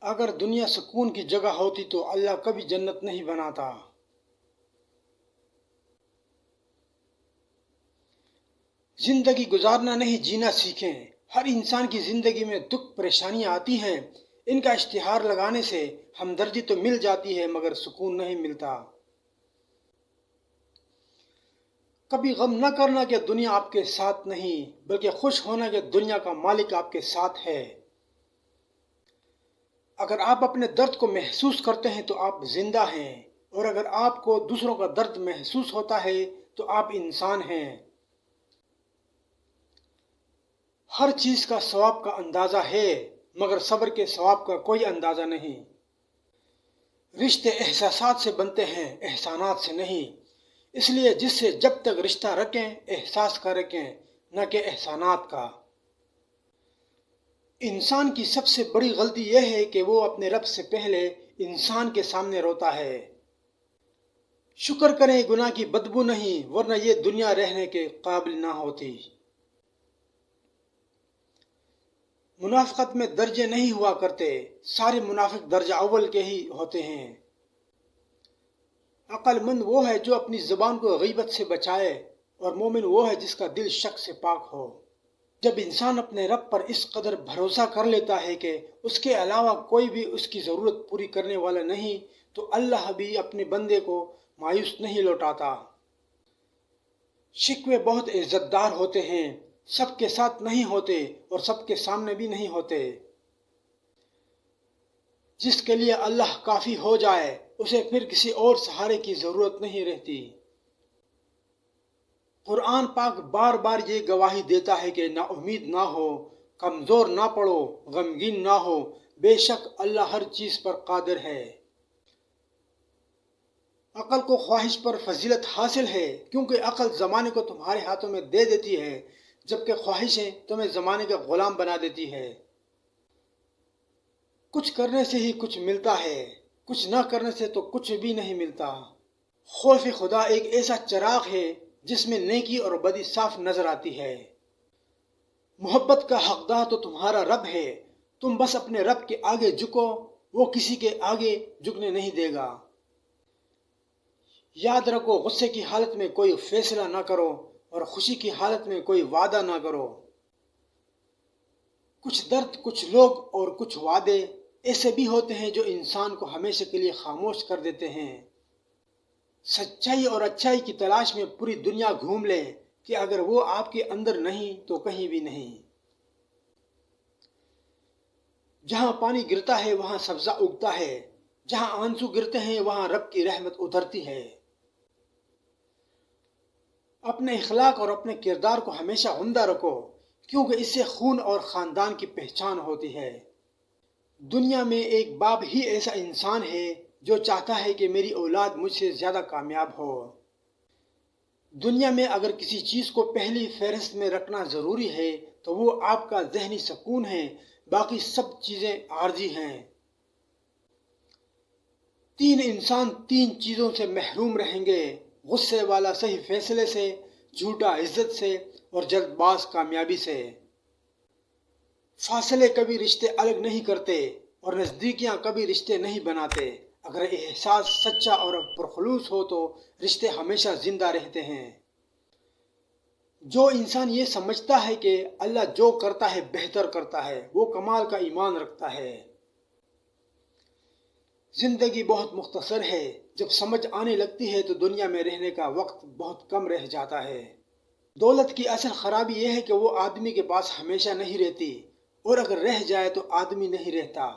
اگر دنیا سکون کی جگہ ہوتی تو اللہ کبھی جنت نہیں بناتا۔ زندگی گزارنا نہیں جینا سیکھیں۔ ہر انسان کی زندگی میں دکھ پریشانیاں آتی ہیں، ان کا اشتہار لگانے سے ہمدردی تو مل جاتی ہے مگر سکون نہیں ملتا۔ کبھی غم نہ کرنا کہ دنیا آپ کے ساتھ نہیں، بلکہ خوش ہونا کہ دنیا کا مالک آپ کے ساتھ ہے۔ اگر آپ اپنے درد کو محسوس کرتے ہیں تو آپ زندہ ہیں، اور اگر آپ کو دوسروں کا درد محسوس ہوتا ہے تو آپ انسان ہیں۔ ہر چیز کا ثواب کا اندازہ ہے، مگر صبر کے ثواب کا کوئی اندازہ نہیں۔ رشتے احساسات سے بنتے ہیں، احسانات سے نہیں۔ اس لیے جس سے جب تک رشتہ رکھیں احساس کا رکھیں، نہ کہ احسانات کا۔ انسان کی سب سے بڑی غلطی یہ ہے کہ وہ اپنے رب سے پہلے انسان کے سامنے روتا ہے۔ شکر کریں گناہ کی بدبو نہیں، ورنہ یہ دنیا رہنے کے قابل نہ ہوتی۔ منافقت میں درجے نہیں ہوا کرتے، سارے منافق درجہ اول کے ہی ہوتے ہیں۔ عقل مند وہ ہے جو اپنی زبان کو غیبت سے بچائے، اور مومن وہ ہے جس کا دل شک سے پاک ہو۔ جب انسان اپنے رب پر اس قدر بھروسہ کر لیتا ہے کہ اس کے علاوہ کوئی بھی اس کی ضرورت پوری کرنے والا نہیں، تو اللہ بھی اپنے بندے کو مایوس نہیں لوٹاتا۔ شکوے بہت عزت دار ہوتے ہیں، سب کے ساتھ نہیں ہوتے اور سب کے سامنے بھی نہیں ہوتے۔ جس کے لیے اللہ کافی ہو جائے اسے پھر کسی اور سہارے کی ضرورت نہیں رہتی۔ قرآن پاک بار بار یہ گواہی دیتا ہے کہ نا امید نہ ہو، کمزور نہ پڑو، غمگین نہ ہو، بے شک اللہ ہر چیز پر قادر ہے۔ عقل کو خواہش پر فضیلت حاصل ہے، کیونکہ عقل زمانے کو تمہارے ہاتھوں میں دے دیتی ہے، جبکہ خواہشیں تمہیں زمانے کا غلام بنا دیتی ہے۔ کچھ کرنے سے ہی کچھ ملتا ہے، کچھ نہ کرنے سے تو کچھ بھی نہیں ملتا۔ خوف خدا ایک ایسا چراغ ہے جس میں نیکی اور بدی صاف نظر آتی ہے۔ محبت کا حقدار تو تمہارا رب ہے، تم بس اپنے رب کے آگے جھکو، وہ کسی کے آگے جھکنے نہیں دے گا۔ یاد رکھو، غصے کی حالت میں کوئی فیصلہ نہ کرو اور خوشی کی حالت میں کوئی وعدہ نہ کرو۔ کچھ درد، کچھ لوگ اور کچھ وعدے ایسے بھی ہوتے ہیں جو انسان کو ہمیشہ کے لیے خاموش کر دیتے ہیں۔ سچائی اور اچھائی کی تلاش میں پوری دنیا گھوم لیں کہ اگر وہ آپ کے اندر نہیں تو کہیں بھی نہیں۔ جہاں پانی گرتا ہے وہاں سبزہ اگتا ہے، جہاں آنسو گرتے ہیں وہاں رب کی رحمت اترتی ہے۔ اپنے اخلاق اور اپنے کردار کو ہمیشہ عمدہ رکھو، کیونکہ اس سے خون اور خاندان کی پہچان ہوتی ہے۔ دنیا میں ایک باپ ہی ایسا انسان ہے جو چاہتا ہے کہ میری اولاد مجھ سے زیادہ کامیاب ہو۔ دنیا میں اگر کسی چیز کو پہلی فہرست میں رکھنا ضروری ہے تو وہ آپ کا ذہنی سکون ہے، باقی سب چیزیں عارضی ہیں۔ تین انسان تین چیزوں سے محروم رہیں گے: غصے والا صحیح فیصلے سے، جھوٹا عزت سے، اور جلد باز کامیابی سے۔ فاصلے کبھی رشتے الگ نہیں کرتے اور نزدیکیاں کبھی رشتے نہیں بناتے۔ اگر احساس سچا اور پرخلوص ہو تو رشتے ہمیشہ زندہ رہتے ہیں۔ جو انسان یہ سمجھتا ہے کہ اللہ جو کرتا ہے بہتر کرتا ہے، وہ کمال کا ایمان رکھتا ہے۔ زندگی بہت مختصر ہے، جب سمجھ آنے لگتی ہے تو دنیا میں رہنے کا وقت بہت کم رہ جاتا ہے۔ دولت کی اصل خرابی یہ ہے کہ وہ آدمی کے پاس ہمیشہ نہیں رہتی، اور اگر رہ جائے تو آدمی نہیں رہتا۔